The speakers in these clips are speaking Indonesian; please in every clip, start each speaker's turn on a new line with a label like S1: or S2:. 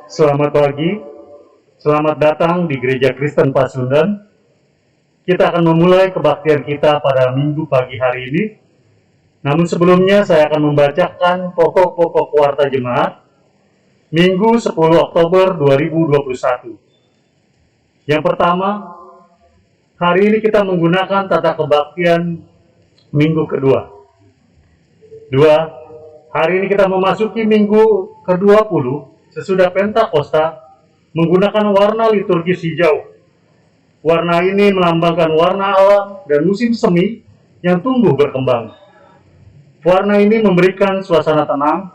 S1: Selamat pagi, selamat datang di Gereja Kristen Pasundan. Kita akan memulai kebaktian kita pada minggu pagi hari ini. Namun sebelumnya saya akan membacakan pokok-pokok warta jemaat Minggu 10 Oktober 2021. Yang pertama, hari ini kita menggunakan tata kebaktian minggu kedua. Dua, hari ini kita memasuki minggu ke-20 sesudah Pentakosta menggunakan warna liturgis hijau. Warna ini melambangkan warna alam dan musim semi yang tumbuh berkembang. Warna ini memberikan suasana tenang,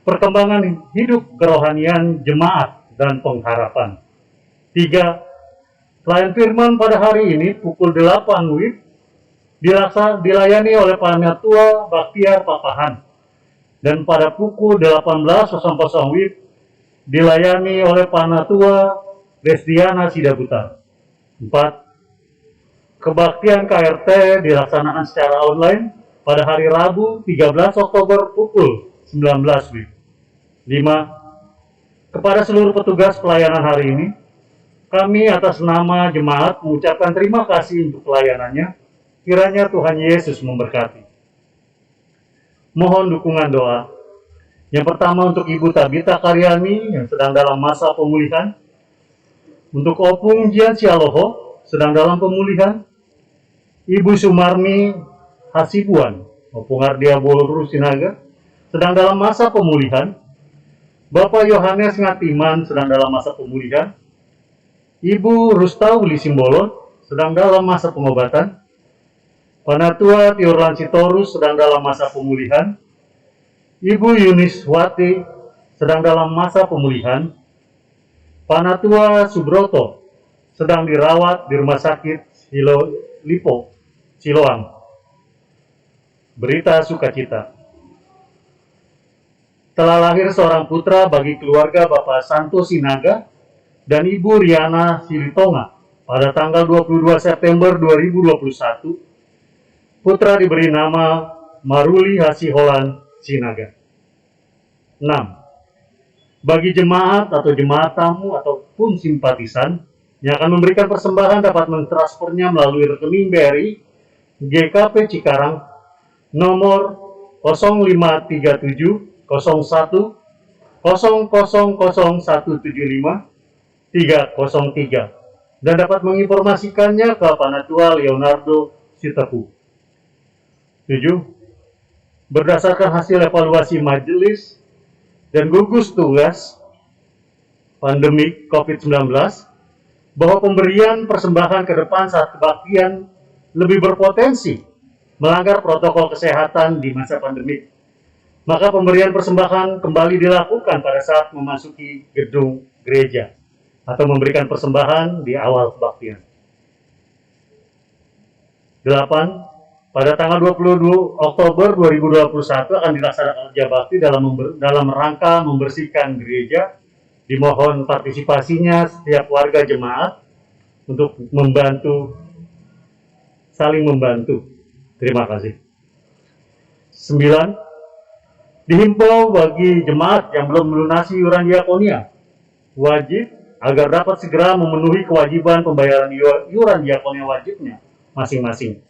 S1: perkembangan hidup kerohanian jemaat dan pengharapan. 3. Pelayan firman pada hari ini pukul 8 WIB dilayani oleh Panatua Baktiar Papahan. Dan pada pukul 18.00 WIB dilayani oleh Panatua Destiana Sidabutar. 4. Kebaktian KRT dilaksanakan secara online pada hari Rabu 13 Oktober pukul 19 WIB. 5. Kepada seluruh petugas pelayanan hari ini, kami atas nama jemaat mengucapkan terima kasih untuk pelayanannya. Kiranya Tuhan Yesus memberkati. Mohon dukungan doa. Yang pertama untuk Ibu Tabita Karyani yang sedang dalam masa pemulihan. Untuk Opung Jian Sialoho sedang dalam pemulihan. Ibu Sumarni Hasibuan, Opung Ardia Boluru Sinaga sedang dalam masa pemulihan. Bapak Yohanes Ngatiman sedang dalam masa pemulihan. Ibu Rustauli Simbolon sedang dalam masa pengobatan. Panatua Tiorlan Sitorus sedang dalam masa pemulihan. Ibu Yuniswati sedang dalam masa pemulihan. Panatua Subroto sedang dirawat di Rumah Sakit Lipo, Siloam. Berita sukacita. Telah lahir seorang putra bagi keluarga Bapak Santo Sinaga dan Ibu Riana Silitonga pada tanggal 22 September 2021. Putra diberi nama Maruli Hasiholan Sinaga. 6. Bagi jemaat atau jemaat tamu ataupun simpatisan yang akan memberikan persembahan dapat mentransfernya melalui rekening BRI GKP Cikarang nomor 0537 01 000175 303 dan dapat menginformasikannya ke Panatua Leonardo Sitepu. 7. Berdasarkan hasil evaluasi majelis dan gugus tugas pandemi COVID-19, bahwa pemberian persembahan ke depan saat kebaktian lebih berpotensi melanggar protokol kesehatan di masa pandemi. Maka pemberian persembahan kembali dilakukan pada saat memasuki gedung gereja atau memberikan persembahan di awal kebaktian. 8. Pada tanggal 22 Oktober 2021 akan dilaksanakan kerja bakti dalam rangka membersihkan gereja. Dimohon partisipasinya setiap warga jemaat untuk saling membantu. Terima kasih. 9. Dihimbau bagi jemaat yang belum melunasi iuran diakonia wajib agar dapat segera memenuhi kewajiban pembayaran iuran diakonia wajibnya masing-masing.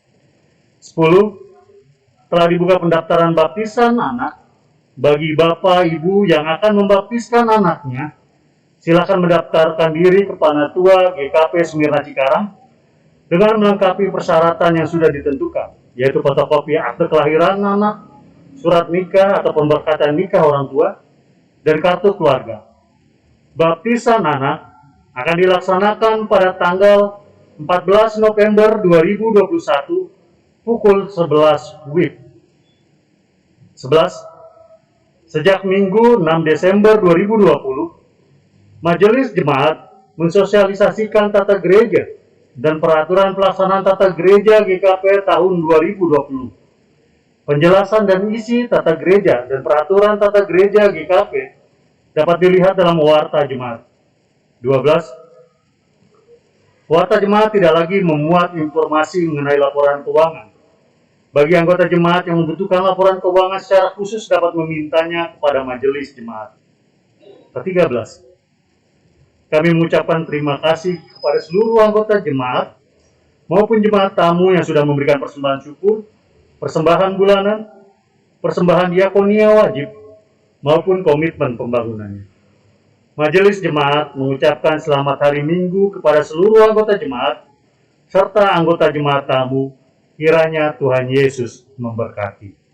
S1: 10. Telah dibuka pendaftaran baptisan anak bagi bapak ibu yang akan membaptiskan anaknya. Silakan mendaftarkan diri ke Panatua GKP Semirna Cikarang dengan melengkapi persyaratan yang sudah ditentukan, yaitu fotokopi akte kelahiran anak, surat nikah atau pemberkatan nikah orang tua, dan kartu keluarga. Baptisan anak akan dilaksanakan pada tanggal 14 November 2021 pukul 11 WIB. 11. Sejak Minggu 6 Desember 2020, Majelis Jemaat mensosialisasikan tata gereja dan peraturan pelaksanaan tata gereja GKP tahun 2020. Penjelasan dan isi tata gereja dan peraturan tata gereja GKP dapat dilihat dalam Warta Jemaat. 12. Warta Jemaat tidak lagi memuat informasi mengenai laporan keuangan. Bagi anggota jemaat yang membutuhkan laporan keuangan secara khusus dapat memintanya kepada Majelis Jemaat. 13. Kami mengucapkan terima kasih kepada seluruh anggota jemaat maupun jemaat tamu yang sudah memberikan persembahan syukur, persembahan bulanan, persembahan diakonia wajib, maupun komitmen pembangunannya. Majelis Jemaat mengucapkan selamat hari Minggu kepada seluruh anggota jemaat serta anggota jemaat tamu. Kiranya Tuhan Yesus memberkati.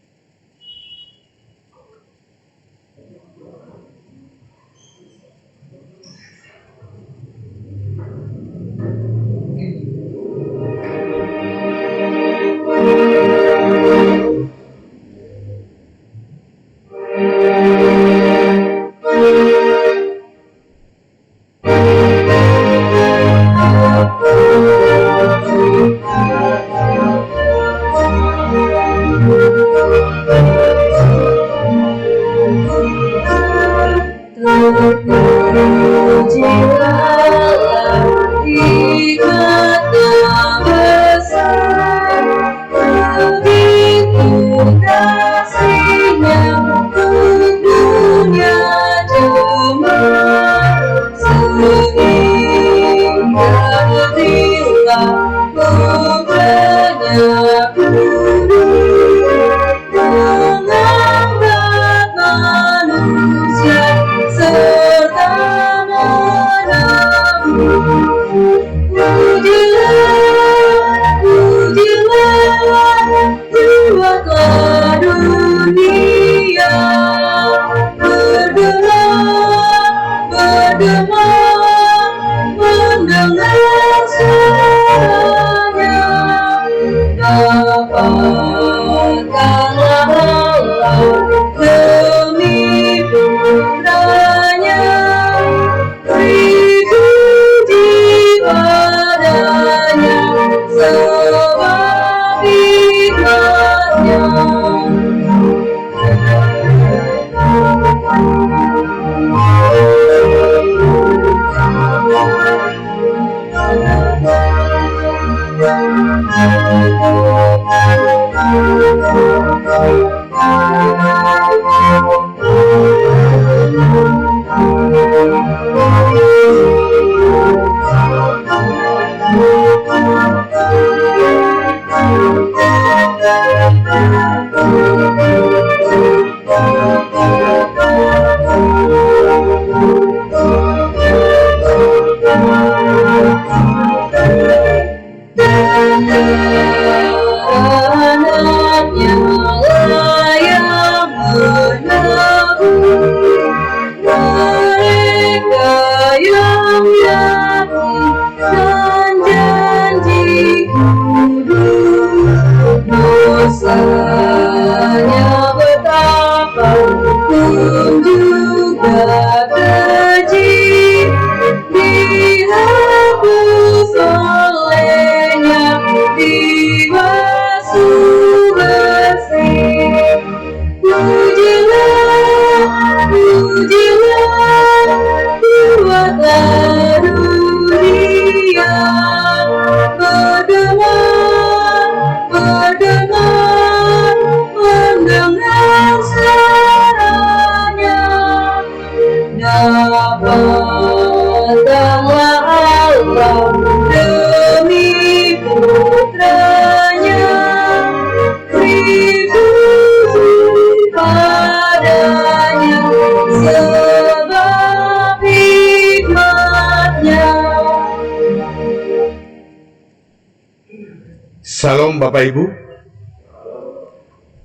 S2: Salam Bapak Ibu,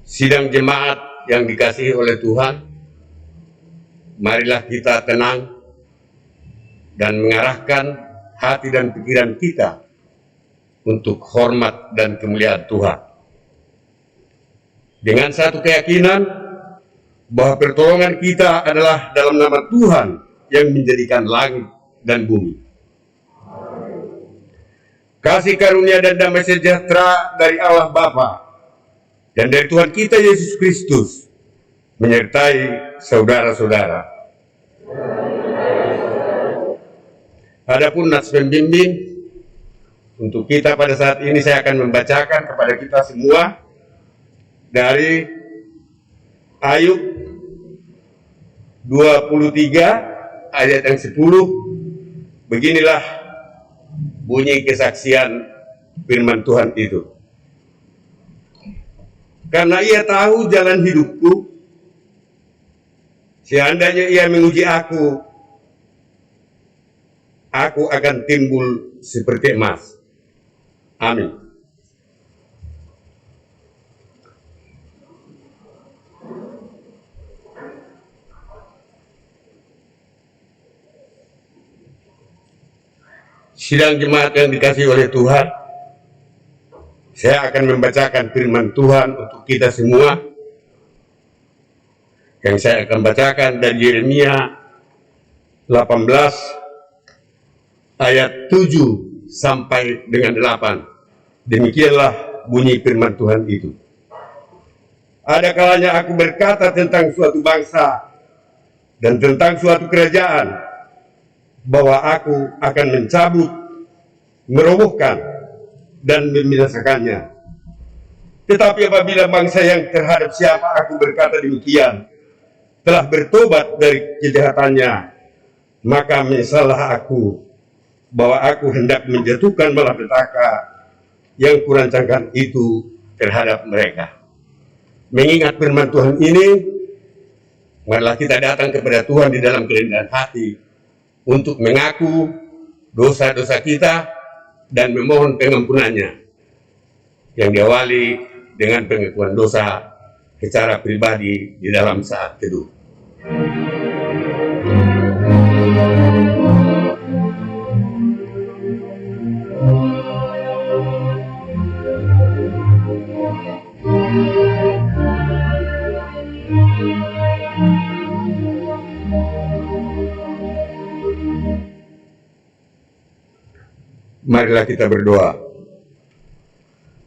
S2: sidang jemaat yang dikasihi oleh Tuhan, marilah kita tenang dan mengarahkan hati dan pikiran kita untuk hormat dan kemuliaan Tuhan. dengan satu keyakinan bahwa pertolongan kita adalah dalam nama Tuhan yang menjadikan langit dan bumi. Kasih karunia dan damai sejahtera dari Allah Bapa dan dari Tuhan kita Yesus Kristus menyertai saudara-saudara. Adapun nats pembimbing untuk kita pada saat ini, saya akan membacakan kepada kita semua dari Ayub 23 ayat yang 10. Beginilah bunyi kesaksian firman Tuhan itu. Karena ia tahu jalan hidupku, seandainya ia menguji aku akan timbul seperti emas. Amin. Sidang jemaat yang dikasihi oleh Tuhan, saya akan membacakan firman Tuhan untuk kita semua. Yang saya akan bacakan dari Yeremia 18 ayat 7 sampai dengan 8. Demikianlah bunyi firman Tuhan itu. Ada kalanya aku berkata tentang suatu bangsa dan tentang suatu kerajaan, bahwa aku akan mencabut, merobohkan, dan membinasakannya. Tetapi apabila bangsa yang terhadap siapa aku berkata demikian telah bertobat dari kejahatannya, maka menyesallah aku bahwa aku hendak menjatuhkan malapetaka yang kurancangkan itu terhadap mereka. Mengingat firman Tuhan ini, marilah kita datang kepada Tuhan di dalam kerendahan hati untuk mengaku dosa-dosa kita dan memohon pengampunannya, yang diawali dengan pengakuan dosa secara pribadi di dalam saat teduh. Marilah kita berdoa.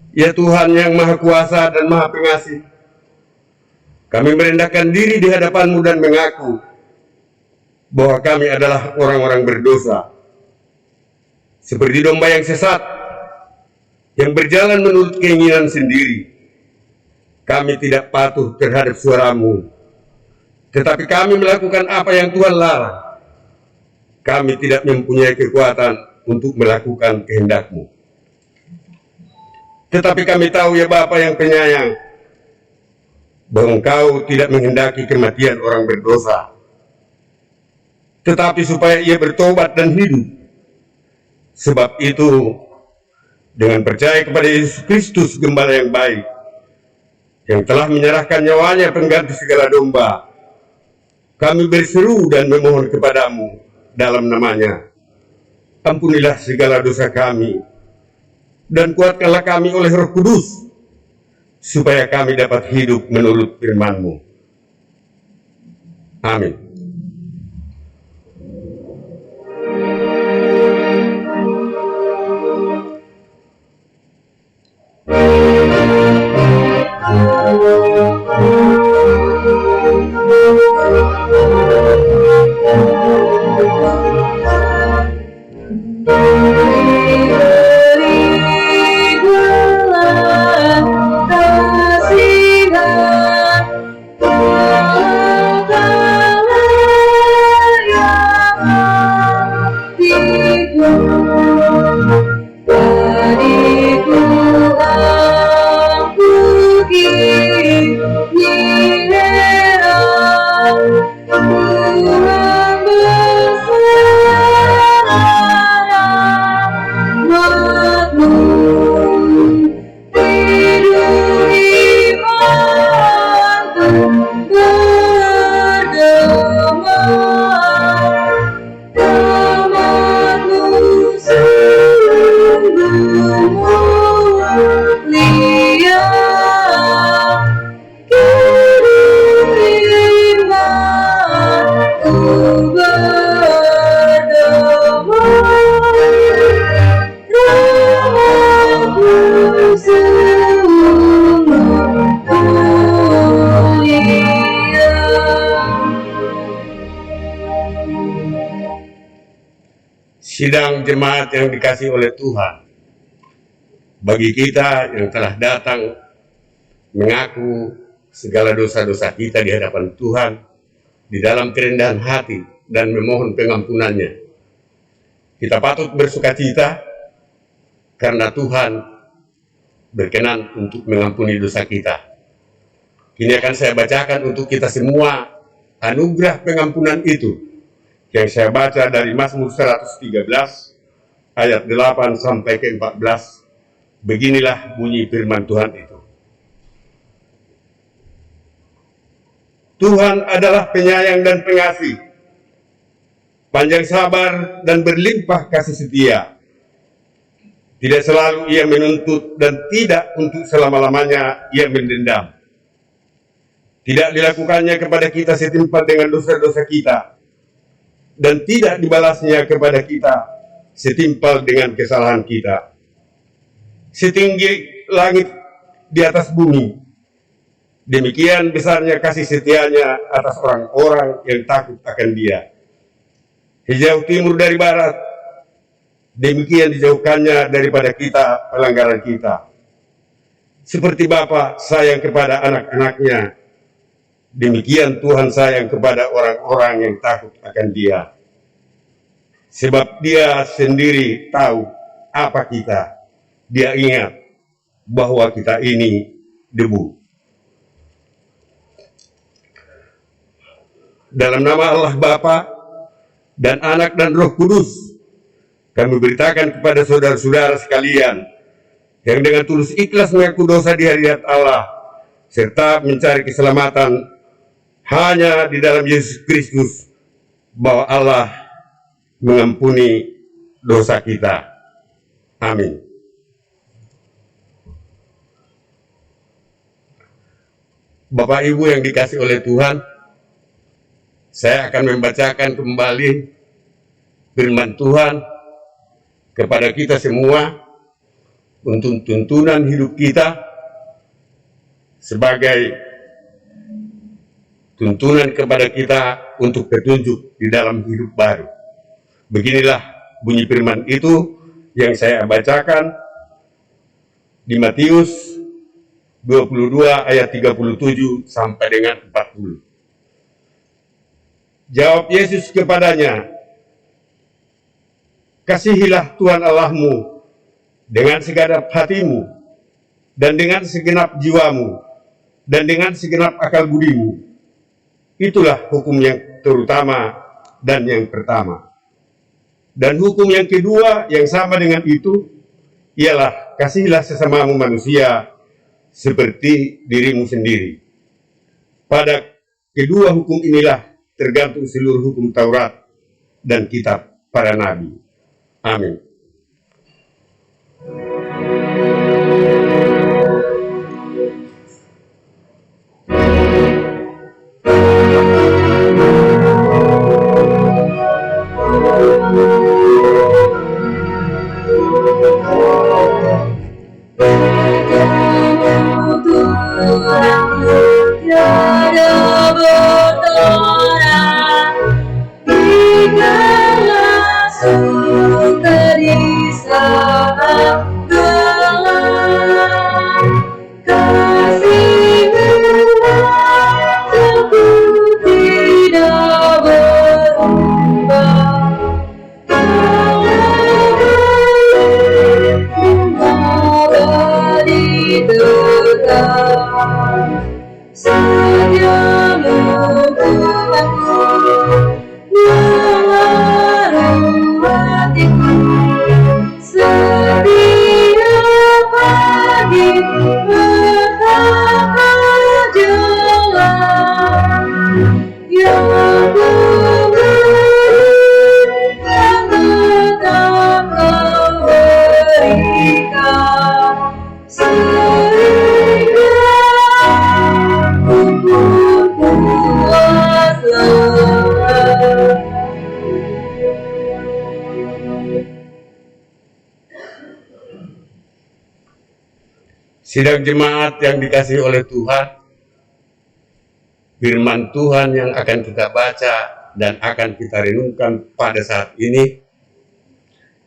S2: Ya Tuhan yang Maha Kuasa dan Maha Pengasih, kami merendahkan diri di hadapan-Mu dan mengaku bahwa kami adalah orang-orang berdosa, seperti domba yang sesat, yang berjalan menurut keinginan sendiri. Kami tidak patuh terhadap suara-Mu, tetapi kami melakukan apa yang Tuhan larang. Kami tidak mempunyai kekuatan untuk melakukan kehendak-Mu. Tetapi kami tahu ya Bapa yang penyayang, bahwa Engkau tidak menghendaki kematian orang berdosa, tetapi supaya ia bertobat dan hidup. Sebab itu, dengan percaya kepada Yesus Kristus, Gembala yang baik, yang telah menyerahkan nyawanya pengganti segala domba, kami berseru dan memohon kepadamu dalam namanya, ampunilah segala dosa kami, dan kuatkanlah kami oleh Roh Kudus, supaya kami dapat hidup menurut firman-Mu. Amin. Sidang jemaat yang dikasihi oleh Tuhan, bagi kita yang telah datang mengaku segala dosa-dosa kita di hadapan Tuhan, di dalam kerendahan hati dan memohon pengampunannya, kita patut bersukacita karena Tuhan berkenan untuk mengampuni dosa kita. Kini akan saya bacakan untuk kita semua anugerah pengampunan itu yang saya baca dari Mazmur 113 ayat 8 sampai ke 14. Beginilah bunyi firman Tuhan itu. Tuhan adalah penyayang dan pengasih, panjang sabar dan berlimpah kasih setia. Tidak selalu ia menuntut dan tidak untuk selama-lamanya ia mendendam. Tidak dilakukannya kepada kita setimpal dengan dosa-dosa kita, dan tidak dibalasnya kepada kita setimpal dengan kesalahan kita. Setinggi langit di atas bumi, demikian besarnya kasih setianya atas orang-orang yang takut akan Dia. Sejauh timur dari barat, demikian dijauhkannya daripada kita pelanggaran kita. Seperti Bapa sayang kepada anak-anaknya, demikian Tuhan sayang kepada orang-orang yang takut akan Dia. Sebab Dia sendiri tahu apa kita. Dia ingat bahwa kita ini debu. Dalam nama Allah Bapa dan Anak dan Roh Kudus, kami beritakan kepada saudara-saudara sekalian yang dengan tulus ikhlas mengaku dosa di hadirat Allah serta mencari keselamatan hanya di dalam Yesus Kristus, bahwa Allah mengampuni dosa kita. Amin. Bapak Ibu yang dikasihi oleh Tuhan, saya akan membacakan kembali firman Tuhan kepada kita semua untuk tuntunan hidup kita sebagai tuntunan kepada kita untuk petunjuk di dalam hidup baru. Beginilah bunyi firman itu yang saya bacakan di Matius 22 ayat 37 sampai dengan 40. Jawab Yesus kepadanya, kasihilah Tuhan Allahmu dengan segenap hatimu, dan dengan segenap jiwamu, dan dengan segenap akal budimu. Itulah hukum yang terutama dan yang pertama. Dan hukum yang kedua yang sama dengan itu ialah kasihilah sesamamu manusia seperti dirimu sendiri. Pada kedua hukum inilah tergantung seluruh hukum Taurat dan kitab para nabi. Amin. Sidang jemaat yang dikasihi oleh Tuhan, firman Tuhan yang akan kita baca dan akan kita renungkan pada saat ini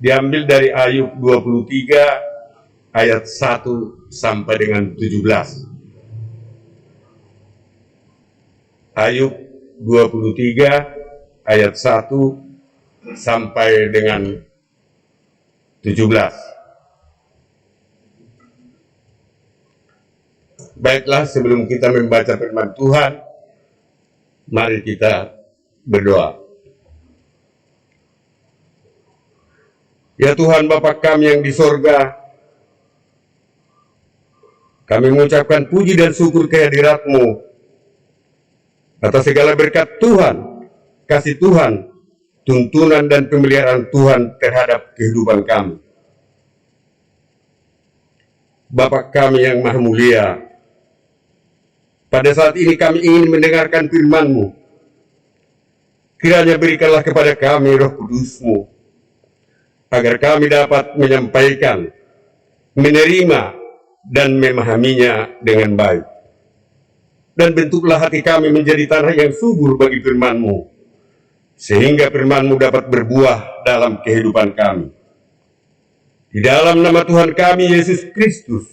S2: diambil dari Ayub 23 ayat 1 sampai dengan 17. Ayub 23 ayat 1 sampai dengan 17. Baiklah, sebelum kita membaca firman Tuhan, mari kita berdoa. Ya Tuhan Bapa kami yang di sorga, kami mengucapkan puji dan syukur kehadirat-Mu atas segala berkat Tuhan, kasih Tuhan, tuntunan dan pemeliharaan Tuhan terhadap kehidupan kami. Bapa kami yang maha mulia, pada saat ini kami ingin mendengarkan firman-Mu. Kiranya berikanlah kepada kami Roh Kudus-Mu, agar kami dapat menyampaikan, menerima, dan memahaminya dengan baik. Dan bentuklah hati kami menjadi tanah yang subur bagi firman-Mu, sehingga firman-Mu dapat berbuah dalam kehidupan kami. Di dalam nama Tuhan kami, Yesus Kristus,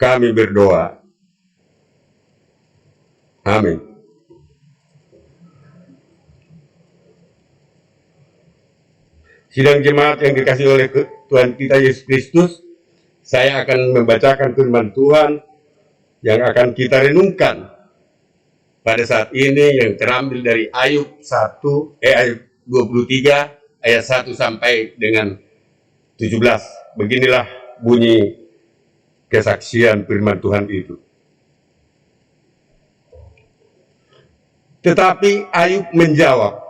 S2: kami berdoa. Amin. Sidang jemaat yang dikasihi oleh Tuhan kita Yesus Kristus, saya akan membacakan firman Tuhan yang akan kita renungkan pada saat ini, yang terambil dari Ayub 23 ayat 1 sampai dengan 17. Beginilah bunyi kesaksian firman Tuhan itu. Tetapi Ayub menjawab,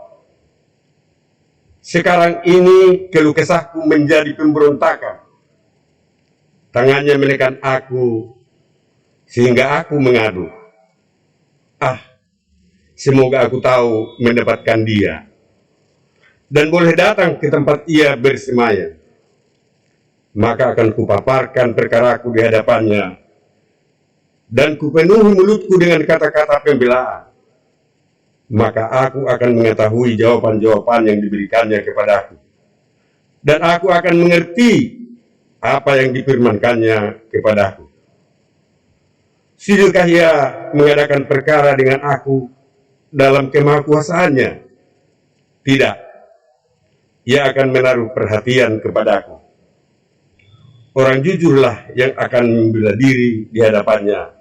S2: sekarang ini keluh kesahku menjadi pemberontakan. Tangannya menekan aku sehingga aku mengadu. Semoga aku tahu mendapatkan dia dan boleh datang ke tempat ia bersemayam. Maka akan kupaparkan perkaraku di hadapannya dan kupenuhi mulutku dengan kata-kata pembelaan. Maka aku akan mengetahui jawaban-jawaban yang diberikannya kepadaku, dan aku akan mengerti apa yang difirmankannya kepadaku. Sudahkah ia mengadakan perkara dengan aku dalam kemahakuasaannya? Tidak. Ia akan menaruh perhatian kepadaku. Orang jujurlah yang akan membela diri di hadapannya,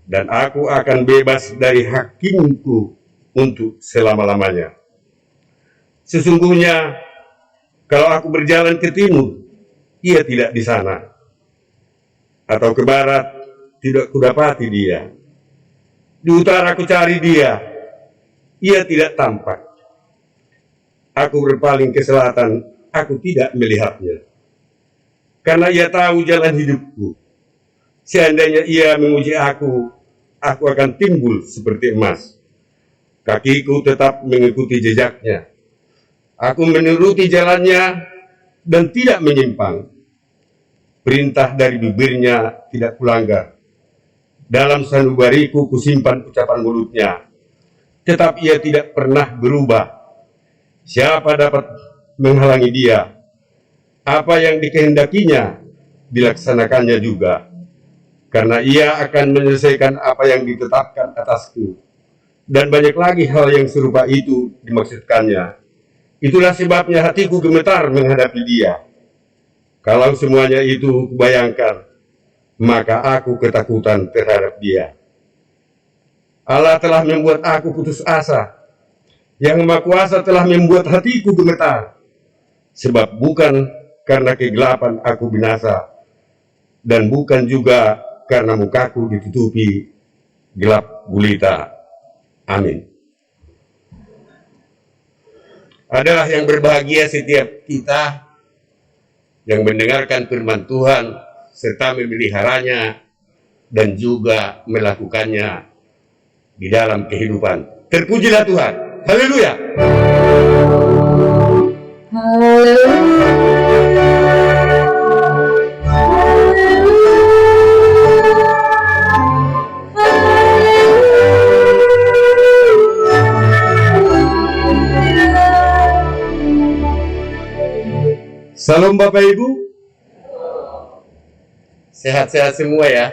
S2: dan aku akan bebas dari hakimku untuk selama-lamanya. Sesungguhnya, kalau aku berjalan ke timur, ia tidak di sana, atau ke barat, tidak kudapati dia. Di utara aku cari dia, ia tidak tampak. Aku berpaling ke selatan, aku tidak melihatnya, karena ia tahu jalan hidupku. Seandainya ia memuji aku akan timbul seperti emas. Kakiku tetap mengikuti jejaknya. Aku menuruti jalannya dan tidak menyimpang. Perintah dari bibirnya tidak kulanggar. Dalam sanubariku kusimpan ucapan mulutnya. Tetap ia tidak pernah berubah. Siapa dapat menghalangi dia? Apa yang dikehendakinya dilaksanakannya juga. Karena ia akan menyelesaikan apa yang ditetapkan atasku. Dan banyak lagi hal yang serupa itu dimaksudkannya. Itulah sebabnya hatiku gemetar menghadapi dia. Kalau semuanya itu kubayangkan, maka aku ketakutan terhadap dia. Allah telah membuat aku putus asa. Yang Maha Kuasa telah membuat hatiku gemetar. Sebab bukan karena kegelapan aku binasa, dan bukan juga karena mukaku ditutupi gelap gulita. Amin. Adalah yang berbahagia setiap kita yang mendengarkan firman Tuhan serta memeliharanya dan juga melakukannya di dalam kehidupan. Terpujilah Tuhan. Haleluya. Salam Bapak Ibu. Sehat-sehat semua ya.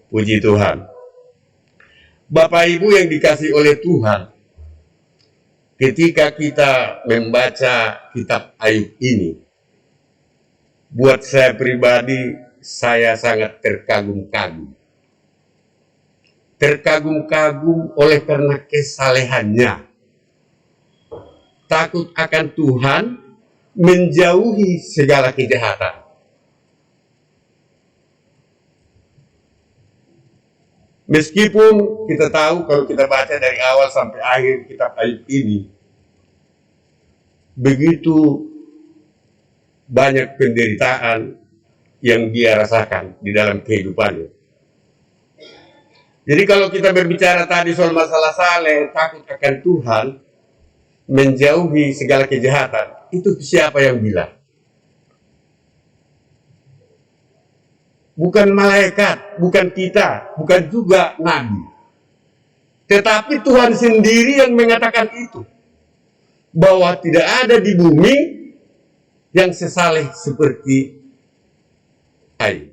S2: Puji Tuhan. Bapak Ibu yang dikasih oleh Tuhan, ketika kita membaca kitab Ayub ini, buat saya pribadi, saya sangat terkagum-kagum. Terkagum-kagum oleh karena kesalehannya. Takut akan Tuhan, menjauhi segala kejahatan. Meskipun kita tahu kalau kita baca dari awal sampai akhir kitab Ayub ini, begitu banyak penderitaan yang dia rasakan di dalam kehidupannya. Jadi kalau kita berbicara tadi soal masalah saleh, takut akan Tuhan, menjauhi segala kejahatan, itu siapa yang bilang? Bukan malaikat, bukan kita, bukan juga nabi. Tetapi Tuhan sendiri yang mengatakan itu. Bahwa tidak ada di bumi yang sesaleh seperti Ayub.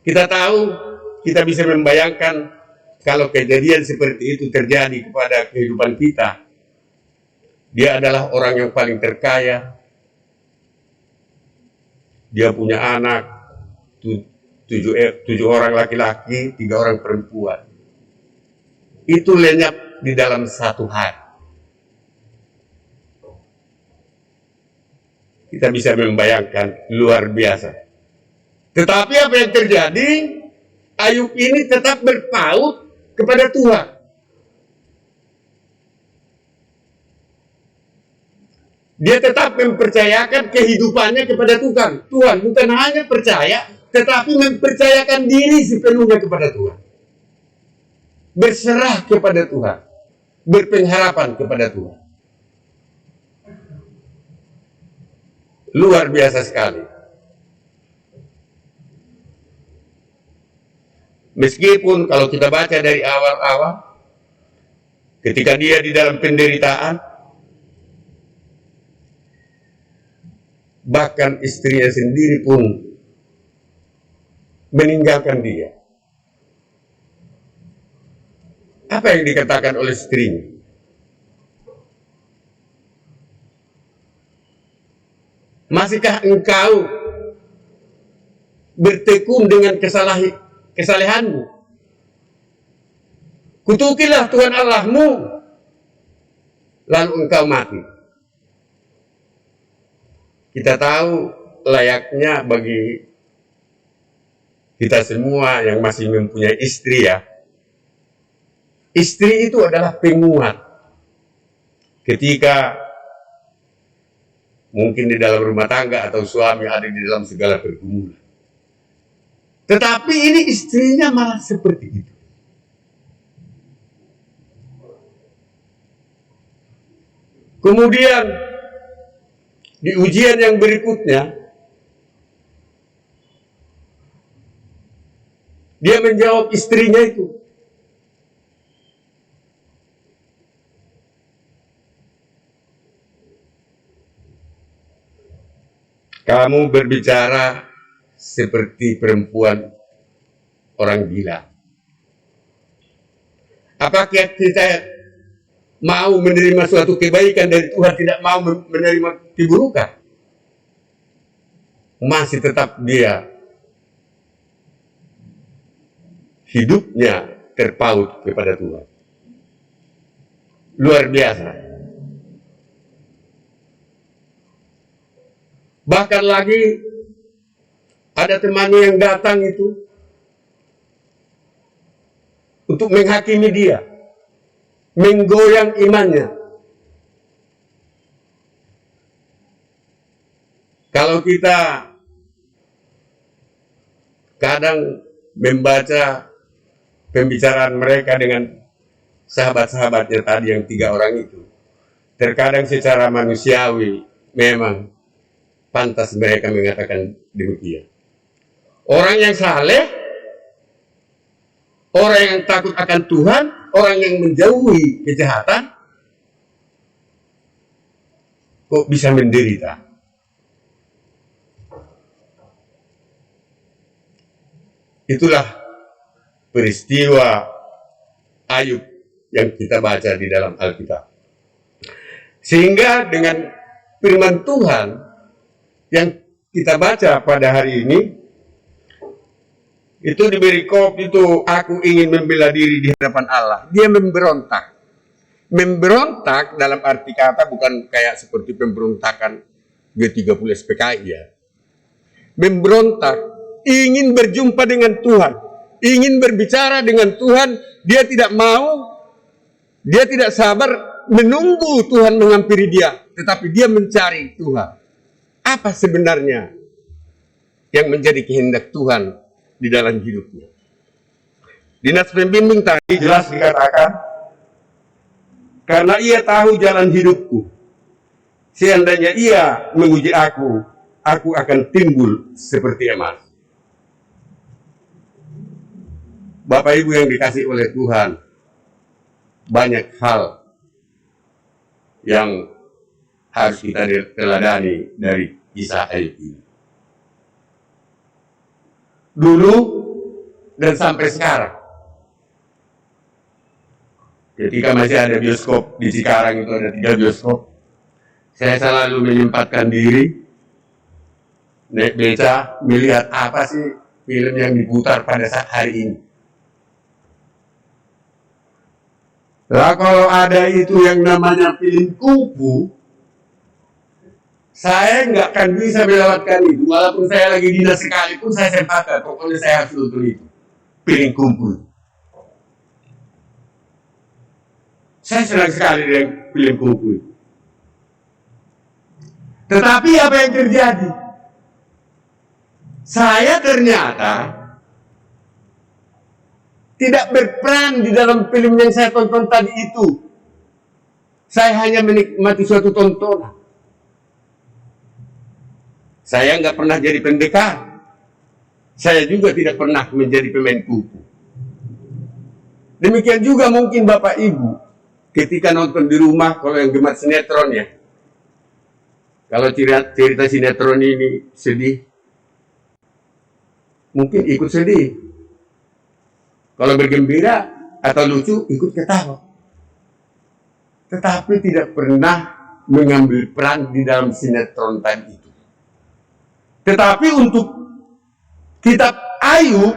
S2: Kita tahu, kita bisa membayangkan kalau kejadian seperti itu terjadi kepada kehidupan kita. Dia adalah orang yang paling terkaya. Dia punya anak, 7 orang laki-laki, 3 orang perempuan. Itu lenyap di dalam satu hari. Kita bisa membayangkan, luar biasa. Tetapi apa yang terjadi? Ayub ini tetap berpaut kepada Tuhan. Dia tetap mempercayakan kehidupannya kepada Tuhan. Tuhan bukan hanya percaya, tetapi mempercayakan diri sepenuhnya kepada Tuhan. Berserah kepada Tuhan. Berpengharapan kepada Tuhan. Luar biasa sekali. Meskipun kalau kita baca dari awal-awal, ketika dia di dalam penderitaan, bahkan istrinya sendiri pun meninggalkan dia. Apa yang dikatakan oleh istrinya? Masihkah engkau bertekun dengan kesalehanmu? Kutukilah Tuhan Allahmu, lalu engkau mati. Kita tahu layaknya bagi kita semua yang masih mempunyai istri ya. Istri itu adalah penguat. Ketika mungkin di dalam rumah tangga atau suami ada di dalam segala pergumulan. Tetapi ini istrinya malah seperti itu. Kemudian di ujian yang berikutnya, dia menjawab istrinya itu. Kamu berbicara seperti perempuan orang gila. Apakah kita mau menerima suatu kebaikan dari Tuhan, tidak mau menerima keburukan? Masih tetap dia hidupnya terpaut kepada Tuhan. Luar biasa. Bahkan lagi ada temannya yang datang itu untuk menghakimi dia, menggoyang imannya. Kalau kita kadang membaca pembicaraan mereka dengan sahabat-sahabatnya tadi yang 3 orang itu, terkadang secara manusiawi memang pantas mereka mengatakan demikian. Orang yang saleh, orang yang takut akan Tuhan, orang yang menjauhi kejahatan, kok bisa menderita? Itulah peristiwa Ayub yang kita baca di dalam Alkitab. Sehingga dengan firman Tuhan yang kita baca pada hari ini, itu di perikop itu, aku ingin membela diri di hadapan Allah. Dia memberontak. Memberontak dalam arti kata bukan kayak seperti pemberontakan G30 SPKI ya. Memberontak, ingin berjumpa dengan Tuhan, ingin berbicara dengan Tuhan. Dia tidak mau, dia tidak sabar menunggu Tuhan menghampiri dia, tetapi dia mencari Tuhan. Apa sebenarnya yang menjadi kehendak Tuhan di dalam hidupnya? Dinas pembimbing tadi jelas dikatakan, karena ia tahu jalan hidupku, seandainya ia menguji aku akan timbul seperti emas. Bapak Ibu yang dikasih oleh Tuhan, banyak hal yang harus kita teladani dari kisah Ayub ini. Dulu dan sampai sekarang, ketika masih ada bioskop di Cikarang, itu ada 3 bioskop, saya selalu menyempatkan diri naik beca melihat apa sih film yang diputar pada saat hari ini. Lah kalau ada itu yang namanya film kungfu, saya nggak akan bisa melewatkan itu. Walaupun saya lagi dinas sekalipun, saya sempatkan. Pokoknya saya harus nonton itu. Film kungfu. Saya senang sekali dengan film kungfu itu. Tetapi apa yang terjadi? Saya ternyata tidak berperan di dalam film yang saya tonton tadi itu. Saya hanya menikmati suatu tontonan. Saya nggak pernah jadi pendekar. Saya juga tidak pernah menjadi pemain kungfu. Demikian juga mungkin Bapak Ibu ketika nonton di rumah, kalau yang gemar sinetron ya. Kalau cerita sinetron ini sedih, mungkin ikut sedih. Kalau bergembira atau lucu, ikut ketawa. Tetapi tidak pernah mengambil peran di dalam sinetron tadi itu. Tetapi untuk kitab Ayub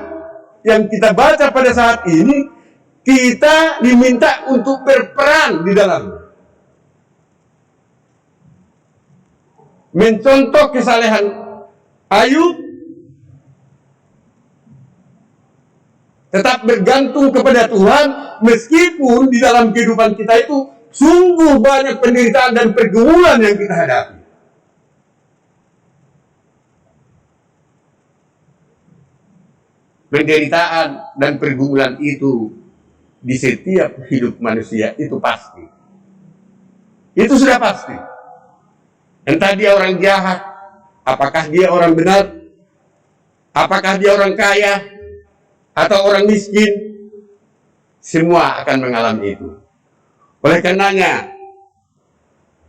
S2: yang kita baca pada saat ini, kita diminta untuk berperan di dalam. Mencontoh kesalehan Ayub, tetap bergantung kepada Tuhan, meskipun di dalam kehidupan kita itu sungguh banyak penderitaan dan pergumulan yang kita hadapi. Penderitaan dan pergumulan itu di setiap hidup manusia itu pasti. Itu sudah pasti. Entah dia orang jahat, apakah dia orang benar, apakah dia orang kaya, atau orang miskin, semua akan mengalami itu. Oleh karenanya,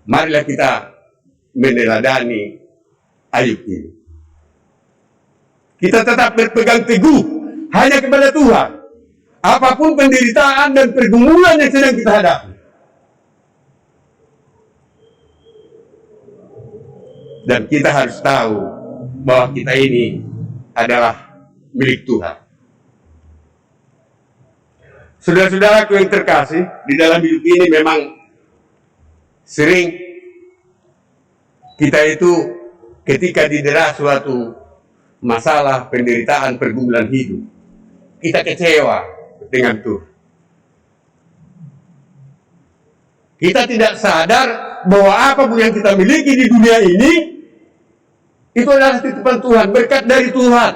S2: marilah kita meneladani Ayub ini. Kita tetap berpegang teguh hanya kepada Tuhan. Apapun penderitaan dan pergumulan yang sedang kita hadapi. Dan kita harus tahu bahwa kita ini adalah milik Tuhan. Saudara-saudaraku yang terkasih, di dalam hidup ini memang sering kita itu ketika didera suatu masalah, penderitaan, pergumulan hidup, kita kecewa dengan Tuhan. Kita tidak sadar bahwa apapun yang kita miliki di dunia ini, itu adalah titipan Tuhan, berkat dari Tuhan.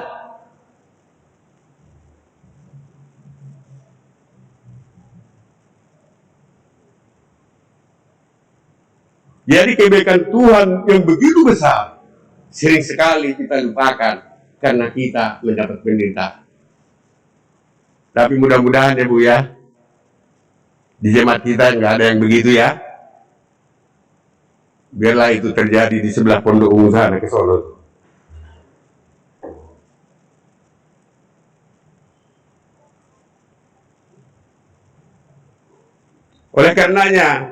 S2: Jadi kebaikan Tuhan yang begitu besar, sering sekali kita lupakan karena kita mendapat penderitaan. Tapi mudah-mudahan ya Bu ya, di jemaat kita nggak ada yang begitu ya. Biarlah itu terjadi di sebelah Pondok Ungu sana ke Solo. Oleh karenanya,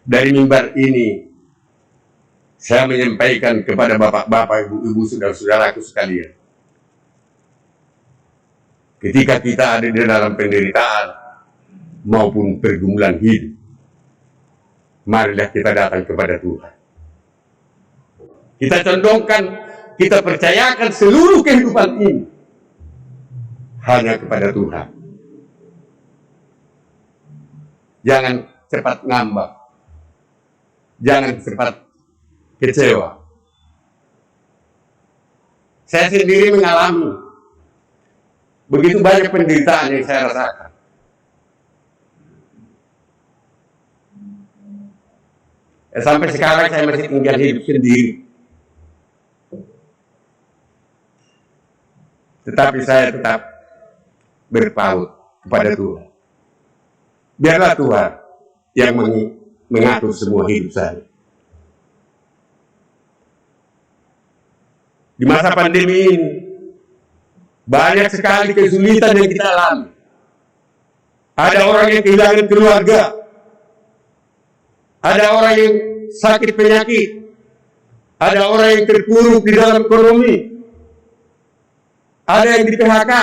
S2: dari mimbar ini, saya menyampaikan kepada bapak-bapak, ibu-ibu, saudara-saudaraku sekalian. Ketika kita ada di dalam penderitaan maupun pergumulan hidup, marilah kita datang kepada Tuhan. Kita condongkan, kita percayakan seluruh kehidupan ini hanya kepada Tuhan. Jangan cepat ngambek, jangan cepat kecewa. Saya sendiri mengalami begitu banyak penderitaan yang saya rasakan. Sampai sekarang saya masih tinggal hidup sendiri. Tetapi saya tetap berpaut kepada Tuhan. Biarlah Tuhan yang mengatur semua hidup saya. Di masa pandemi ini, banyak sekali kesulitan yang kita alami. Ada orang yang kehilangan keluarga. Ada orang yang sakit penyakit. Ada orang yang terpuruk di dalam ekonomi. Ada yang di PHK.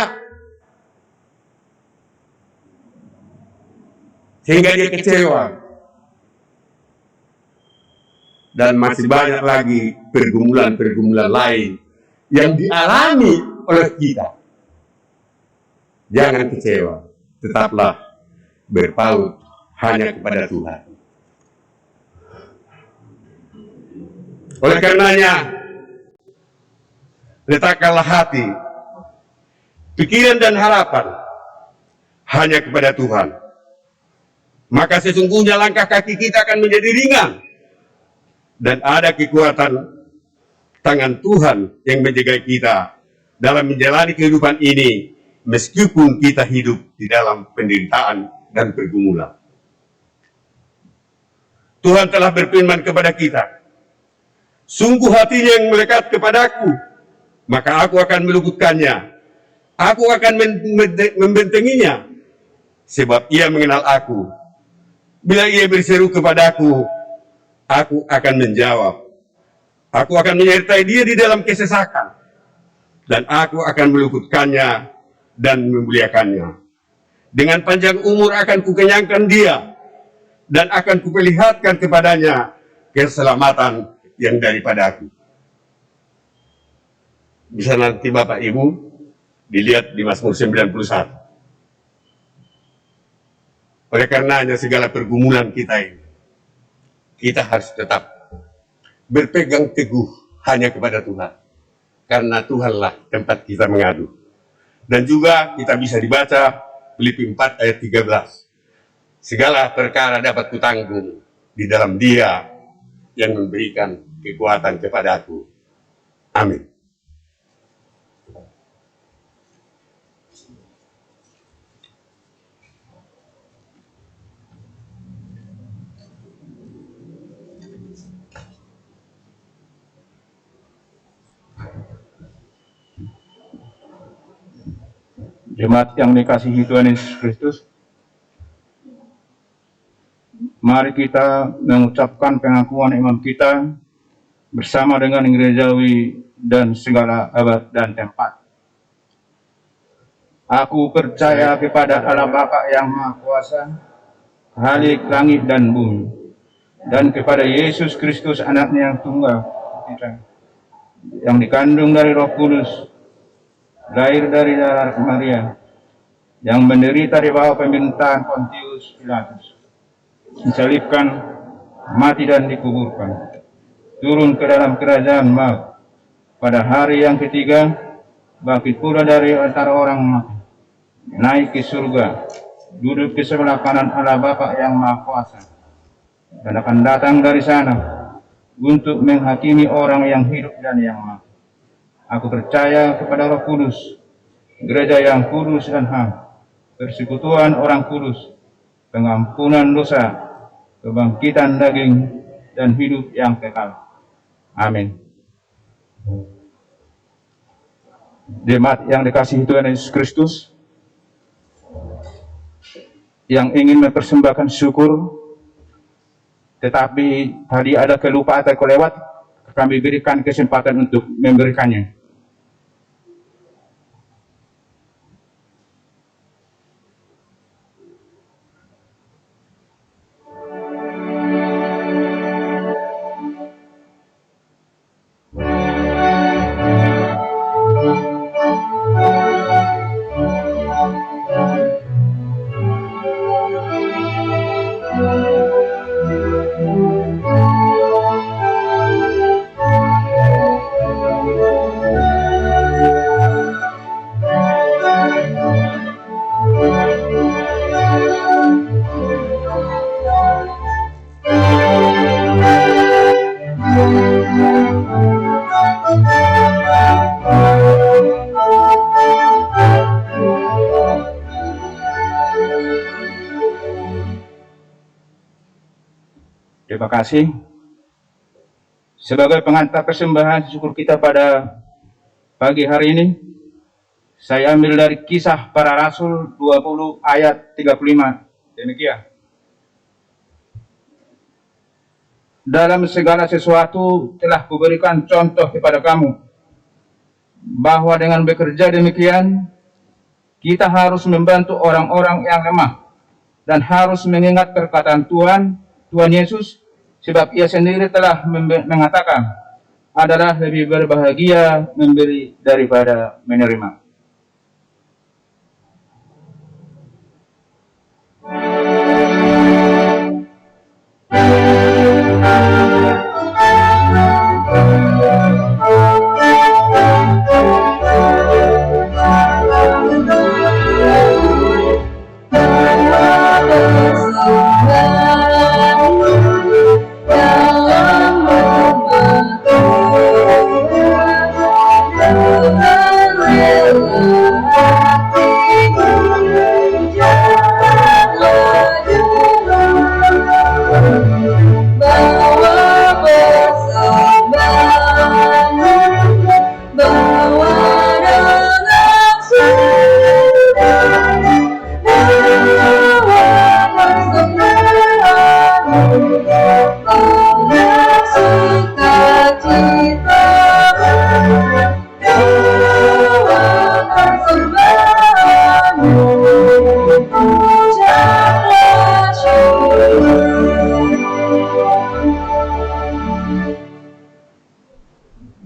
S2: Sehingga dia kecewa. Dan masih banyak lagi pergumulan-pergumulan lain yang dialami oleh kita. Jangan kecewa, tetaplah berpaut hanya kepada Tuhan. Oleh karenanya, letakkanlah hati, pikiran dan harapan hanya kepada Tuhan. Maka sesungguhnya langkah kaki kita akan menjadi ringan. Dan ada kekuatan tangan Tuhan yang menjaga kita dalam menjalani kehidupan ini, meskipun kita hidup di dalam penderitaan dan pergumulan. Tuhan telah berfirman kepada kita, sungguh hatinya yang melekat kepadaku, maka aku akan meluputkannya. Aku akan membentenginya, sebab ia mengenal aku. Bila ia berseru kepadaku, aku akan menjawab. Aku akan menyertai dia di dalam kesesakan, dan aku akan meluputkannya dan memuliakannya. Dengan panjang umur akan kukenyangkan dia, dan akan kuperlihatkan kepadanya keselamatan yang daripada aku. Bisa nanti Bapak Ibu dilihat di Mazmur 91. Oleh karenanya segala pergumulan kita ini, kita harus tetap berpegang teguh hanya kepada Tuhan. Karena Tuhanlah tempat kita mengadu. Dan juga kita bisa dibaca Filipi 4 ayat 13. Segala perkara dapat kutanggung di dalam Dia yang memberikan kekuatan kepadaku. Amin.
S3: Jemaat yang dikasihi Tuhan Yesus Kristus, mari kita mengucapkan pengakuan iman kita bersama dengan gerejawi dan segala abad dan tempat. Aku percaya kepada Allah Bapa yang Maha Kuasa, Khalik langit dan bumi, dan kepada Yesus Kristus anaknya yang tunggal kita, yang dikandung dari Roh Kudus, lahir dari darah Maria, yang menderita di bawah pemerintahan Pontius Pilatus, disalibkan, mati dan dikuburkan, turun ke dalam kerajaan maut, pada hari yang ketiga bangkit pula dari antara orang mati, naik ke surga, duduk di sebelah kanan Allah Bapa yang Maha Kuasa, dan akan datang dari sana untuk menghakimi orang yang hidup dan yang mati. Aku percaya kepada Roh Kudus, gereja yang kudus dan ham, persekutuan orang kudus, pengampunan dosa, kebangkitan daging, dan hidup yang kekal. Amin. Jemaat yang dikasihi Tuhan Yesus Kristus, yang ingin mempersembahkan syukur, tetapi tadi ada kelupaan atau kelewat, kami berikan kesempatan untuk memberikannya. Terima kasih. Sebagai pengantar persembahan syukur kita pada pagi hari ini, saya ambil dari Kisah Para Rasul 20 ayat 35. Demikian. Dalam segala sesuatu telah kuberikan contoh kepada kamu, bahwa dengan bekerja demikian, kita harus membantu orang-orang yang lemah, dan harus mengingat perkataan Tuhan Yesus, sebab ia sendiri telah mengatakan, adalah lebih berbahagia memberi daripada menerima.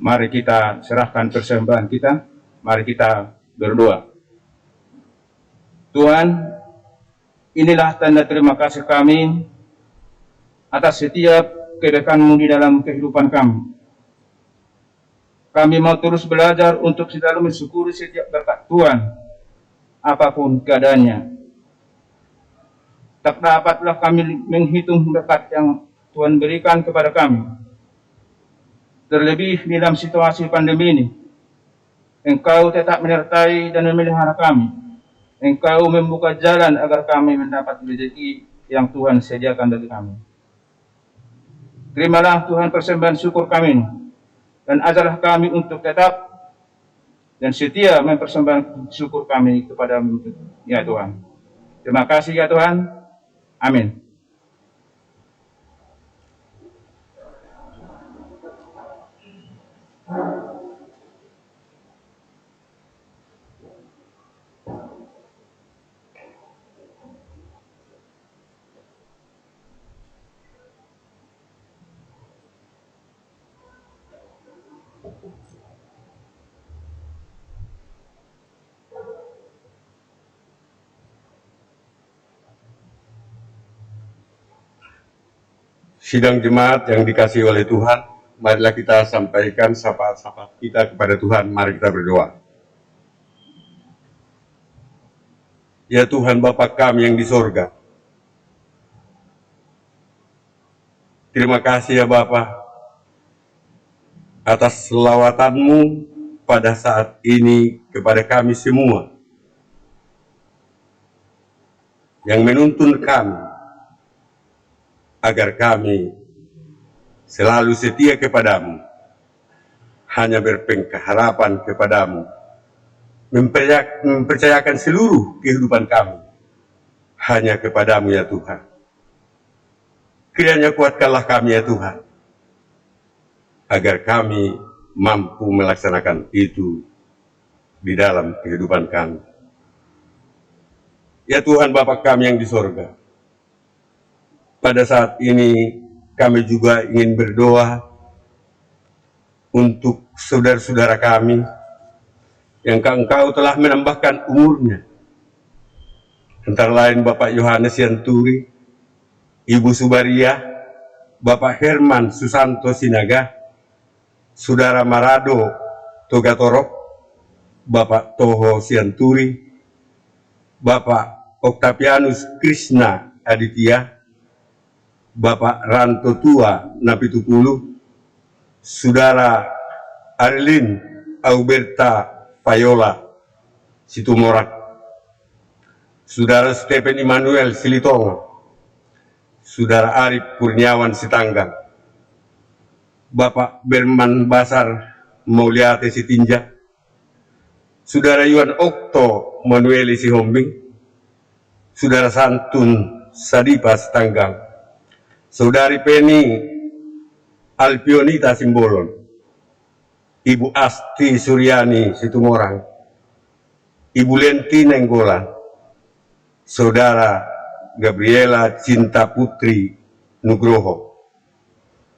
S3: Mari kita serahkan persembahan kita. Mari kita berdoa. Tuhan, inilah tanda terima kasih kami atas setiap kebaikan-Mu di dalam kehidupan kami. Kami mau terus belajar untuk selalu mensyukuri setiap berkat Tuhan, apapun keadaannya. Tak dapatlah kami menghitung berkat yang Tuhan berikan kepada kami. Terlebih dalam situasi pandemi ini, Engkau tetap menyertai dan memelihara kami. Engkau membuka jalan agar kami mendapat rezeki yang Tuhan sediakan bagi kami. Terimalah Tuhan persembahan syukur kami, dan ajarlah kami untuk tetap dan setia mempersembahkan syukur kami kepada-Mu, ya Tuhan. Terima kasih ya Tuhan. Amin.
S2: Sidang jemaat yang dikasihi oleh Tuhan, marilah kita sampaikan syafaat-syafaat kita kepada Tuhan. Mari kita berdoa. Ya Tuhan Bapa kami yang di sorga, terima kasih ya Bapa atas selawatan-Mu pada saat ini kepada kami semua, yang menuntun kami agar kami selalu setia kepadamu, hanya berpengharapan kepadamu, mempercayakan seluruh kehidupan kami hanya kepadamu ya Tuhan. Kiranya kuatkanlah kami ya Tuhan, agar kami mampu melaksanakan itu di dalam kehidupan kami. Ya Tuhan Bapa kami yang di sorga, pada saat ini kami juga ingin berdoa untuk saudara-saudara kami yang Engkau telah menambahkan umurnya. Antara lain Bapak Yohanes Yanturi, Ibu Subaria, Bapak Herman Susanto Sinaga, Saudara Marado Togatorok, Bapak Toho Sianturi, Bapak Octavianus Krishna Aditya, Bapak Ranto Tua Napitupulu, Saudara Arlin Auberta Fayola Situmorak, Saudara Stephen Immanuel Silitonga, Saudara Arif Kurniawan Sitanggang, Bapak Berman Basar Mauliate Sitinja, Saudara Yuan Okto Manueli Sihombing, Saudara Santun Sadipa Sitanggang, Saudari Penny Alpionita Simbolon, Ibu Asti Suryani Situmorang, Ibu Lenti Nenggolan, Saudara Gabriela Cinta Putri Nugroho,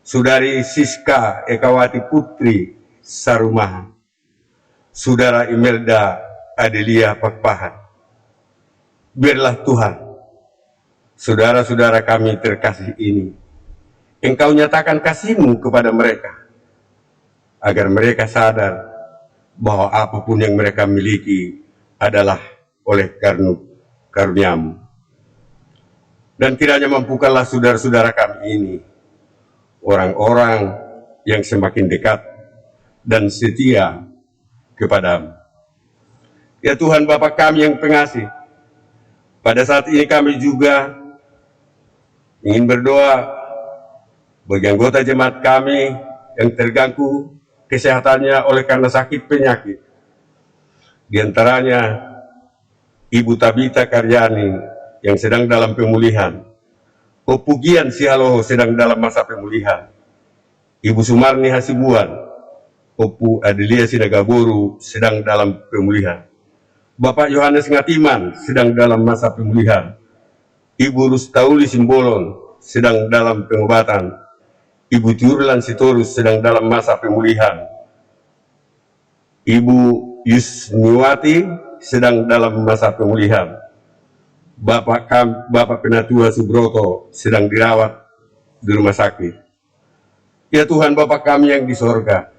S2: Saudari Siska Ekawati Putri Sarumahan, Saudara Imelda Adelia Pakpahan. Biarlah Tuhan, saudara-saudara kami terkasih ini, Engkau nyatakan kasih-Mu kepada mereka, agar mereka sadar bahwa apapun yang mereka miliki adalah oleh karunia-Mu. Dan kiranya mampukanlah saudara-saudara kami ini orang-orang yang semakin dekat dan setia kepadamu. Ya Tuhan Bapa kami yang pengasih, pada saat ini kami juga ingin berdoa bagi anggota jemaat kami yang terganggu kesehatannya oleh karena sakit penyakit. Di antaranya Ibu Tabita Karyani yang sedang dalam pemulihan, Opugian Sialoho sedang dalam masa pemulihan, Ibu Sumarni Hasibuan, Opu Adelia Sinagaboru sedang dalam pemulihan, Bapak Yohanes Ngatiman sedang dalam masa pemulihan, Ibu Rustauli Simbolon sedang dalam pengobatan, Ibu Turlan Sitorus sedang dalam masa pemulihan, Ibu Yusniwati sedang dalam masa pemulihan, Bapak Penatua Subroto sedang dirawat di rumah sakit. Ya Tuhan Bapa kami yang di sorga,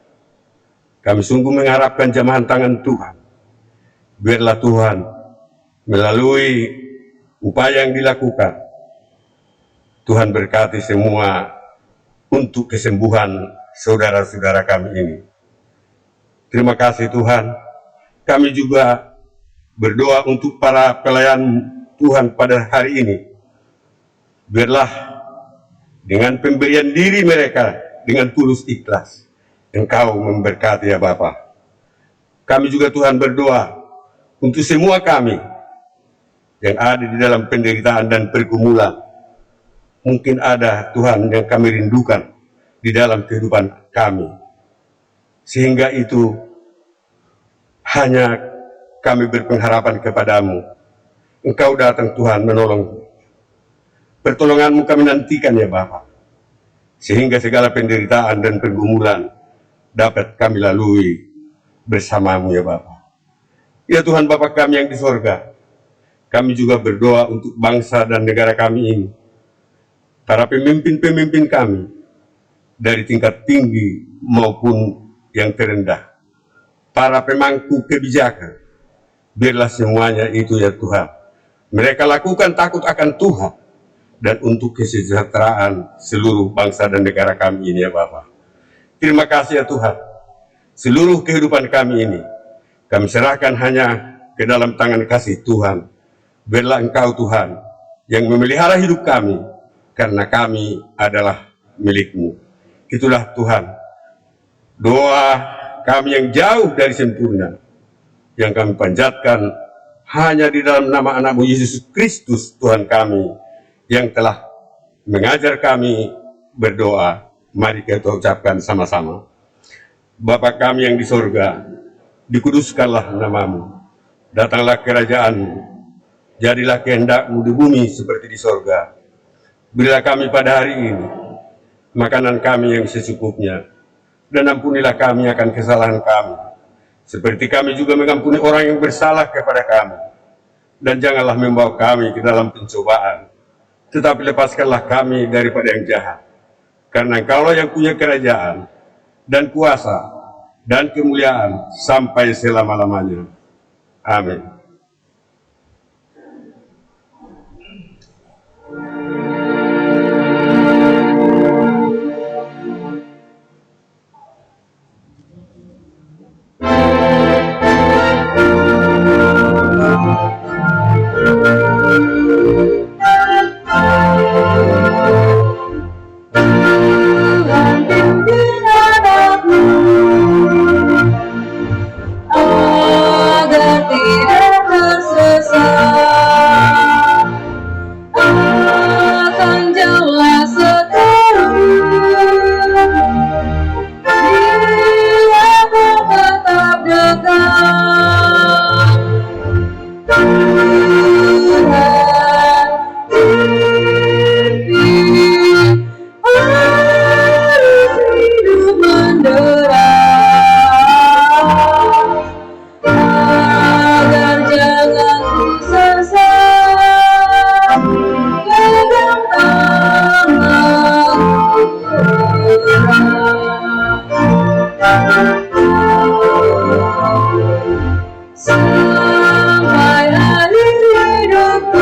S2: kami sungguh mengharapkan jamahan tangan Tuhan. Biarlah Tuhan melalui upaya yang dilakukan, Tuhan berkati semua untuk kesembuhan saudara-saudara kami ini. Terima kasih Tuhan. Kami juga berdoa untuk para pelayan Tuhan pada hari ini. Biarlah dengan pemberian diri mereka dengan tulus ikhlas, Engkau memberkati ya Bapa. Kami juga Tuhan berdoa untuk semua kami yang ada di dalam penderitaan dan pergumulan. Mungkin ada Tuhan yang kami rindukan di dalam kehidupan kami, sehingga itu hanya kami berpengharapan kepadamu. Engkau datang Tuhan menolong. Pertolongan-Mu kami nantikan ya Bapa, sehingga segala penderitaan dan pergumulan dapat kami lalui bersama-Mu ya Bapa. Ya Tuhan Bapa kami yang di sorga, kami juga berdoa untuk bangsa dan negara kami ini. Para pemimpin-pemimpin kami, dari tingkat tinggi maupun yang terendah, para pemangku kebijakan, biarlah semuanya itu ya Tuhan, mereka lakukan takut akan Tuhan, dan untuk kesejahteraan seluruh bangsa dan negara kami ini ya Bapa. Terima kasih ya Tuhan, seluruh kehidupan kami ini, kami serahkan hanya ke dalam tangan kasih Tuhan. Biarlah Engkau Tuhan, yang memelihara hidup kami, karena kami adalah milik-Mu. Itulah Tuhan, doa kami yang jauh dari sempurna, yang kami panjatkan hanya di dalam nama anak-Mu Yesus Kristus Tuhan kami, yang telah mengajar kami berdoa. Mari kita ucapkan sama-sama. Bapa kami yang di sorga, dikuduskanlah nama-Mu, datanglah kerajaan-Mu, jadilah kehendak-Mu di bumi seperti di sorga. Berilah kami pada hari ini makanan kami yang secukupnya, dan ampunilah kami akan kesalahan kami, seperti kami juga mengampuni orang yang bersalah kepada kami. Dan janganlah membawa kami ke dalam pencobaan, tetapi lepaskanlah kami daripada yang jahat. Karena Engkaulah yang punya kerajaan, dan kuasa, dan kemuliaan sampai selama-lamanya. Amin.
S4: Sampai akhir hidupku,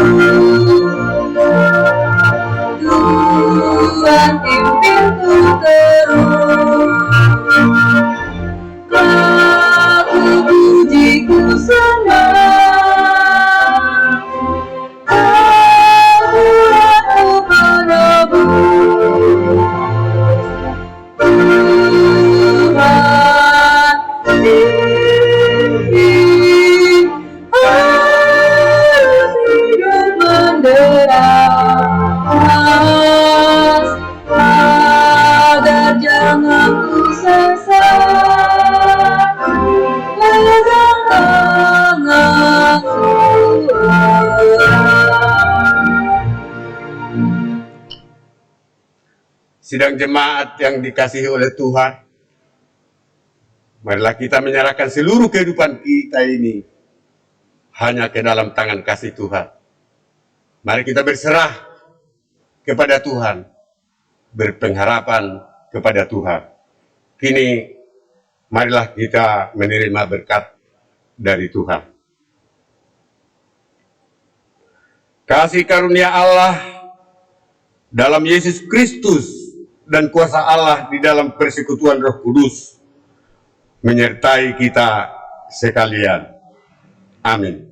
S4: Tuhan pimpinku terus. Aku puji ku senang, Aku penebus. Tuhan pimpin, harus hidup menderas, agar jangan ku sesat, pegang tanganku erat.
S2: Sidang jemaat yang dikasihi oleh Tuhan, marilah kita menyerahkan seluruh kehidupan kita ini hanya ke dalam tangan kasih Tuhan. Mari kita berserah kepada Tuhan, berpengharapan kepada Tuhan. Kini, marilah kita menerima berkat dari Tuhan. Kasih karunia Allah dalam Yesus Kristus dan kuasa Allah di dalam persekutuan Roh Kudus menyertai kita sekalian. Amin.